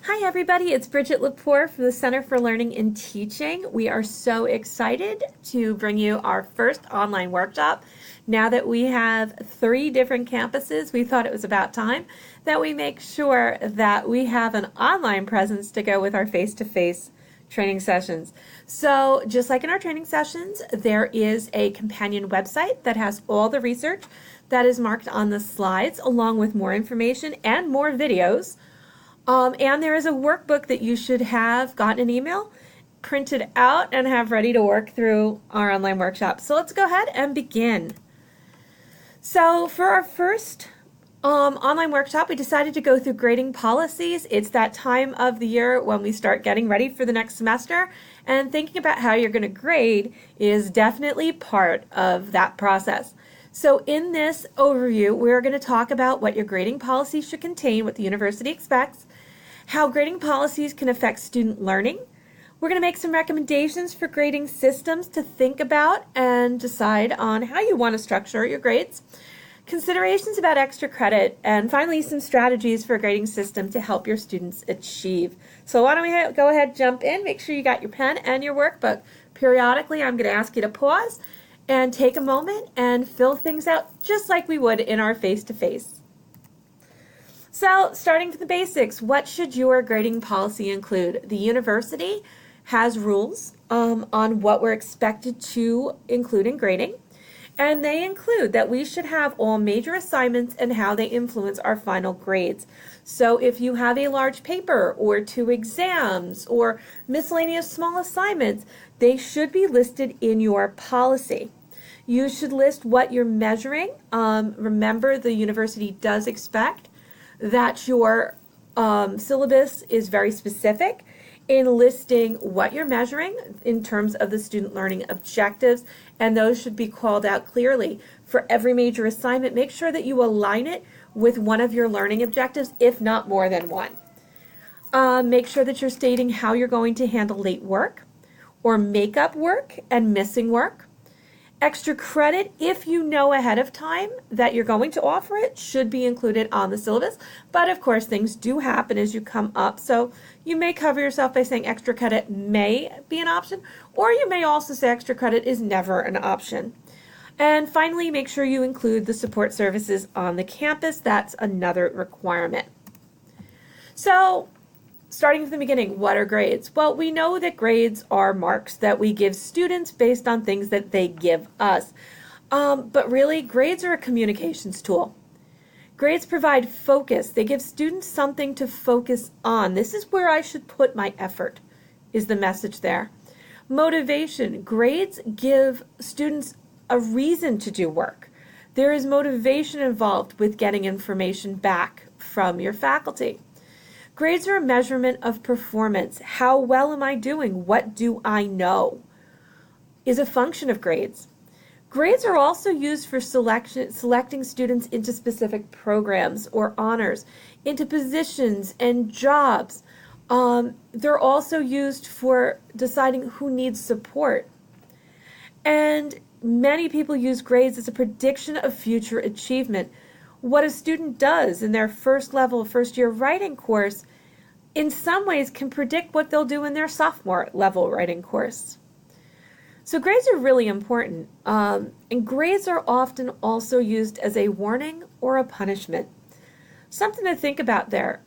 Hi everybody, it's Bridget Lepore from the Center for Learning and Teaching. We are so excited to bring you our first online workshop. Now that we have 3 different campuses, we thought it was about time that we make sure that we have an online presence to go with our face-to-face training sessions. So just like in our training sessions, there is a companion website that has all the research that is marked on the slides, along with more information and more videos. And there is a workbook that you should have gotten an email, printed out, and have ready to work through our online workshop. So let's go ahead and begin. So for our first online workshop, we decided to go through grading policies. It's that time of the year when we start getting ready for the next semester, and thinking about how you're going to grade is definitely part of that process. So in this overview, we're going to talk about what your grading policy should contain, what the university expects, how grading policies can affect student learning. We're going to make some recommendations for grading systems to think about and decide on how you want to structure your grades, considerations about extra credit, and finally some strategies for a grading system to help your students achieve. So why don't we go ahead, jump in, make sure you got your pen and your workbook. Periodically, I'm going to ask you to pause and take a moment and fill things out just like we would in our face-to-face. So starting from the basics, what should your grading policy include? The university has rules on what we're expected to include in grading, and they include that we should have all major assignments and how they influence our final grades. So if you have a large paper or 2 exams or miscellaneous small assignments, they should be listed in your policy. You should list what you're measuring. Remember, the university does expect that your syllabus is very specific in listing what you're measuring in terms of the student learning objectives, and those should be called out clearly. For every major assignment, make sure that you align it with one of your learning objectives, if not more than one. Make sure that you're stating how you're going to handle late work or make-up work and missing work. Extra credit, if you know ahead of time that you're going to offer it, should be included on the syllabus. But of course, things do happen as you come up. So you may cover yourself by saying extra credit may be an option, or you may also say extra credit is never an option. And finally, make sure you include the support services on the campus. That's another requirement. So starting from the beginning, what are grades? Well, we know that grades are marks that we give students based on things that they give us. But really, grades are a communications tool. Grades provide focus. They give students something to focus on. This is where I should put my effort, is the message there. Motivation. Grades give students a reason to do work. There is motivation involved with getting information back from your faculty. Grades are a measurement of performance. How well am I doing? What do I know? Is a function of grades. Grades are also used for selecting students into specific programs or honors, into positions and jobs. They're also used for deciding who needs support. And many people use grades as a prediction of future achievement. What a student does in their first year writing course, in some ways can predict what they'll do in their sophomore level writing course. So grades are really important, and grades are often also used as a warning or a punishment. Something to think about there.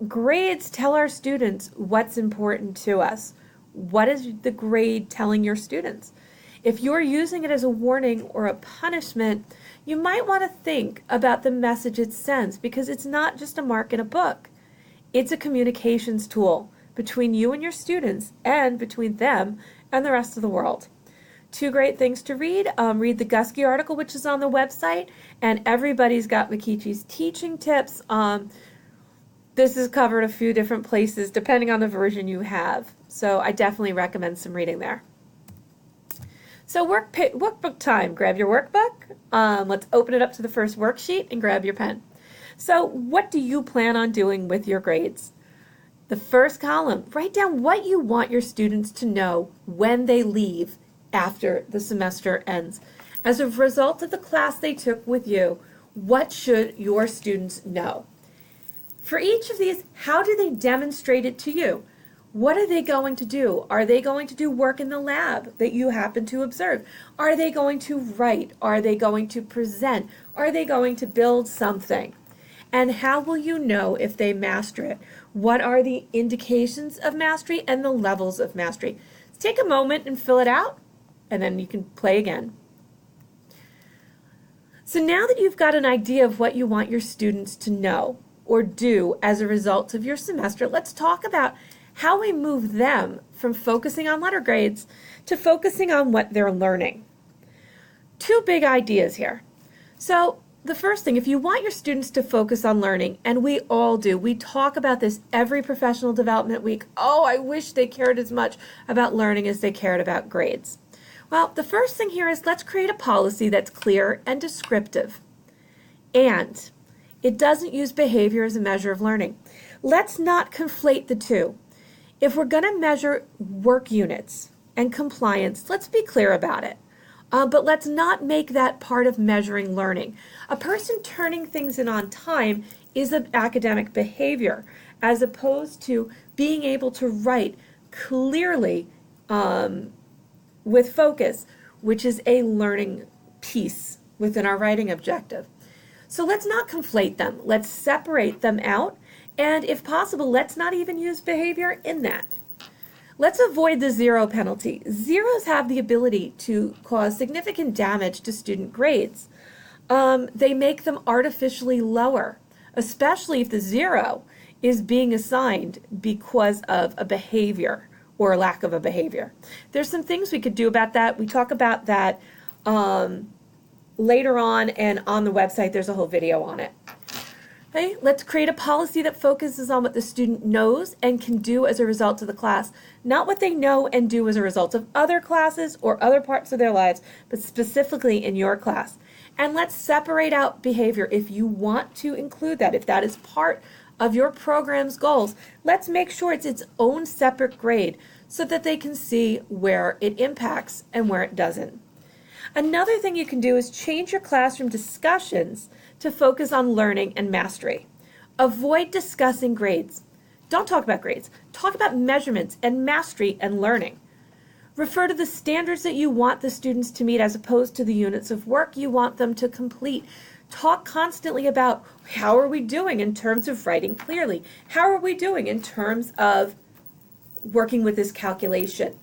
Grades tell our students what's important to us. What is the grade telling your students? If you're using it as a warning or a punishment, you might want to think about the message it sends, because it's not just a mark in a book. It's a communications tool between you and your students, and between them and the rest of the world. 2 great things to read. Read the Gusky article, which is on the website, and Everybody's Got McKeechee's teaching tips. This is covered a few different places depending on the version you have. So I definitely recommend some reading there. So workbook time. Grab your workbook. Let's open it up to the first worksheet and grab your pen. So what do you plan on doing with your grades? The first column, write down what you want your students to know when they leave after the semester ends. As a result of the class they took with you, what should your students know? For each of these, how do they demonstrate it to you? What are they going to do? Are they going to do work in the lab that you happen to observe? Are they going to write? Are they going to present? Are they going to build something? And how will you know if they master it? What are the indications of mastery and the levels of mastery? Take a moment and fill it out, and then you can play again. So now that you've got an idea of what you want your students to know or do as a result of your semester, let's talk about how we move them from focusing on letter grades to focusing on what they're learning. Two big ideas here. So the first thing, if you want your students to focus on learning, and we all do, we talk about this every professional development week. Oh, I wish they cared as much about learning as they cared about grades. Well, the first thing here is let's create a policy that's clear and descriptive. And it doesn't use behavior as a measure of learning. Let's not conflate the two. If we're going to measure work units and compliance, let's be clear about it. But let's not make that part of measuring learning. A person turning things in on time is an academic behavior, as opposed to being able to write clearly with focus, which is a learning piece within our writing objective. So let's not conflate them. Let's separate them out. And if possible, let's not even use behavior in that. Let's avoid the zero penalty. Zeros have the ability to cause significant damage to student grades. They make them artificially lower, especially if the zero is being assigned because of a behavior or a lack of a behavior. There's some things we could do about that. We talk about that later on, and on the website there's a whole video on it. Okay, let's create a policy that focuses on what the student knows and can do as a result of the class, not what they know and do as a result of other classes or other parts of their lives, but specifically in your class. And let's separate out behavior if you want to include that, if that is part of your program's goals. Let's make sure it's its own separate grade so that they can see where it impacts and where it doesn't. Another thing you can do is change your classroom discussions to focus on learning and mastery. Avoid discussing grades. Don't talk about grades. Talk about measurements and mastery and learning. Refer to the standards that you want the students to meet as opposed to the units of work you want them to complete. Talk constantly about how are we doing in terms of writing clearly? How are we doing in terms of working with this calculation?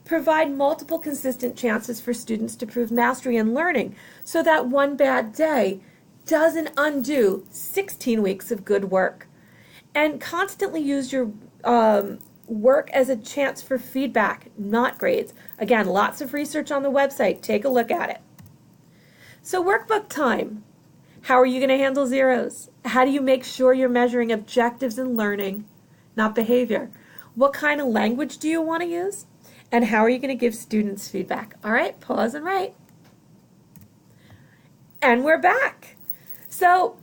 Provide multiple consistent chances for students to prove mastery and learning so that one bad day doesn't undo 16 weeks of good work. And constantly use your work as a chance for feedback, not grades. Again, lots of research on the website. Take a look at it. So workbook time. How are you going to handle zeros? How do you make sure you're measuring objectives and learning, not behavior? What kind of language do you want to use? And how are you going to give students feedback? All right, pause and write. And we're back. So,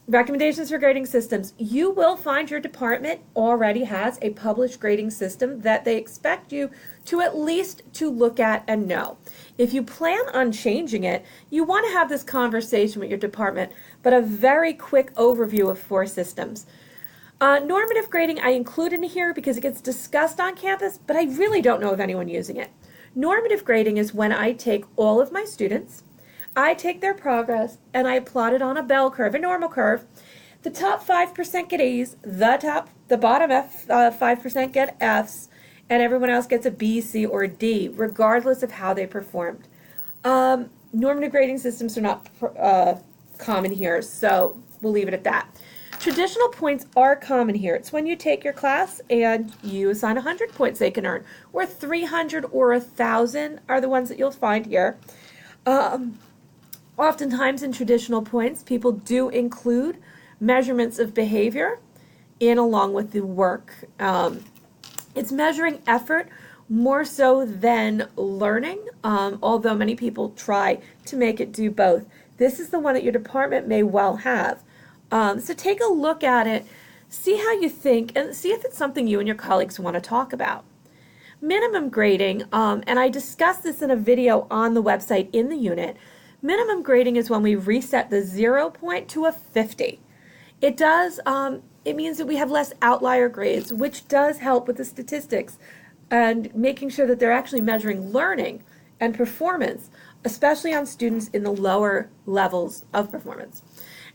recommendations for grading systems. You will find your department already has a published grading system that they expect you to at least to look at and know. If you plan on changing it, you want to have this conversation with your department, but a very quick overview of 4 systems. Normative grading I include in here because it gets discussed on campus, but I really don't know of anyone using it. Normative grading is when I take all of my students, I take their progress, and I plot it on a bell curve, a normal curve. The top 5% get A's, the bottom 5% get F's, and everyone else gets a B, C, or D, regardless of how they performed. Normative grading systems are not common here, so we'll leave it at that. Traditional points are common here. It's when you take your class and you assign 100 points they can earn, or 300 or 1,000 are the ones that you'll find here. Oftentimes in traditional points, people do include measurements of behavior in along with the work. It's measuring effort more so than learning, although many people try to make it do both. This is the one that your department may well have. So take a look at it, see how you think, and see if it's something you and your colleagues want to talk about. Minimum grading, and I discussed this in a video on the website in the unit. Minimum grading is when we reset the 0 point to a 50. It it means that we have less outlier grades, which does help with the statistics and making sure that they're actually measuring learning and performance, especially on students in the lower levels of performance.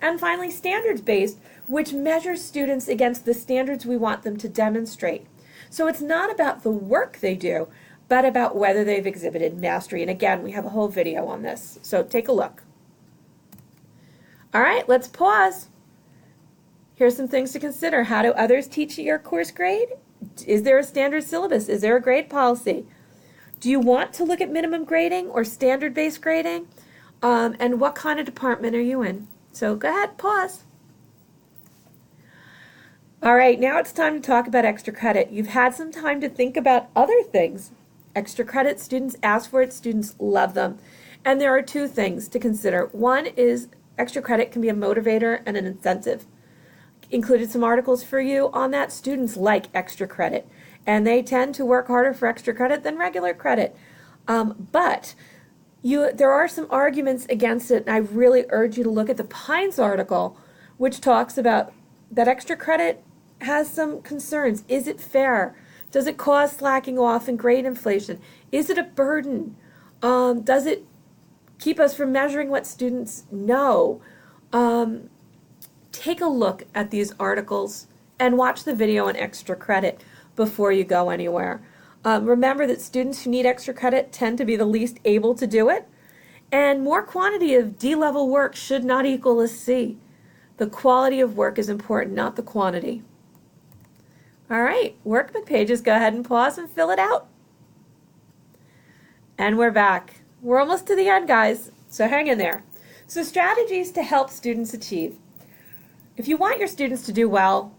And finally, standards-based, which measures students against the standards we want them to demonstrate. So it's not about the work they do, but about whether they've exhibited mastery. And again, we have a whole video on this, so take a look. All right, let's pause. Here's some things to consider. How do others teach at your course grade? Is there a standard syllabus? Is there a grade policy? Do you want to look at minimum grading or standard-based grading? And what kind of department are you in? So go ahead, pause. All right, now it's time to talk about extra credit. You've had some time to think about other things. Extra credit, students ask for it, students love them. And there are two things to consider. One is extra credit can be a motivator and an incentive. Included some articles for you on that. Students like extra credit, and they tend to work harder for extra credit than regular credit. But there are some arguments against it, and I really urge you to look at the Pines article, which talks about that extra credit has some concerns. Is it fair? Does it cause slacking off and grade inflation? Is it a burden? Does it keep us from measuring what students know? Take a look at these articles and watch the video on extra credit before you go anywhere. Remember that students who need extra credit tend to be the least able to do it, and more quantity of D-level work should not equal a C. The quality of work is important, not the quantity. All right, workbook pages, go ahead and pause and fill it out. And we're back. We're almost to the end, guys, so hang in there. So strategies to help students achieve. If you want your students to do well,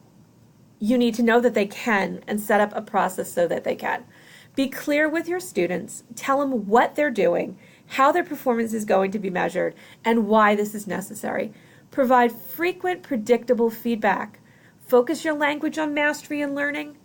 you need to know that they can and set up a process so that they can. Be clear with your students. Tell them what they're doing, how their performance is going to be measured, and why this is necessary. Provide frequent, predictable feedback. Focus your language on mastery and learning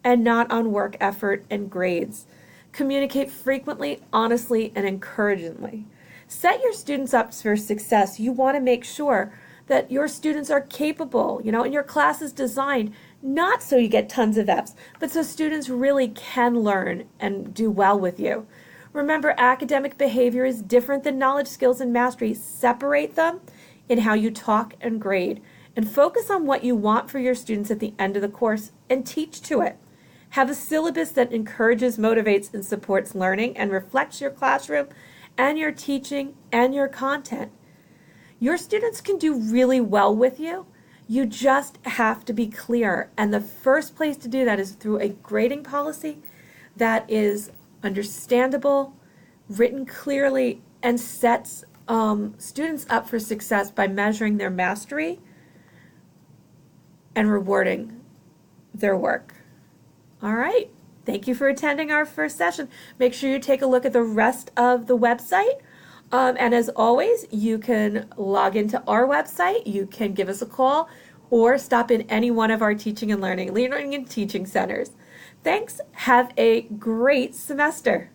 and not on work effort and grades. Communicate frequently, honestly, and encouragingly. Set your students up for success. You want to make sure that your students are capable, and your class is designed not so you get tons of Fs, but so students really can learn and do well with you. Remember, academic behavior is different than knowledge, skills, and mastery. Separate them in how you talk and grade, and focus on what you want for your students at the end of the course and teach to it. Have a syllabus that encourages, motivates, and supports learning and reflects your classroom and your teaching and your content. Your students can do really well with you. You just have to be clear. And the first place to do that is through a grading policy that is understandable, written clearly, and sets students up for success by measuring their mastery and rewarding their work. All right. Thank you for attending our first session. Make sure you take a look at the rest of the website. And as always, you can log into our website, you can give us a call, or stop in any one of our teaching and learning and teaching centers. Thanks. Have a great semester.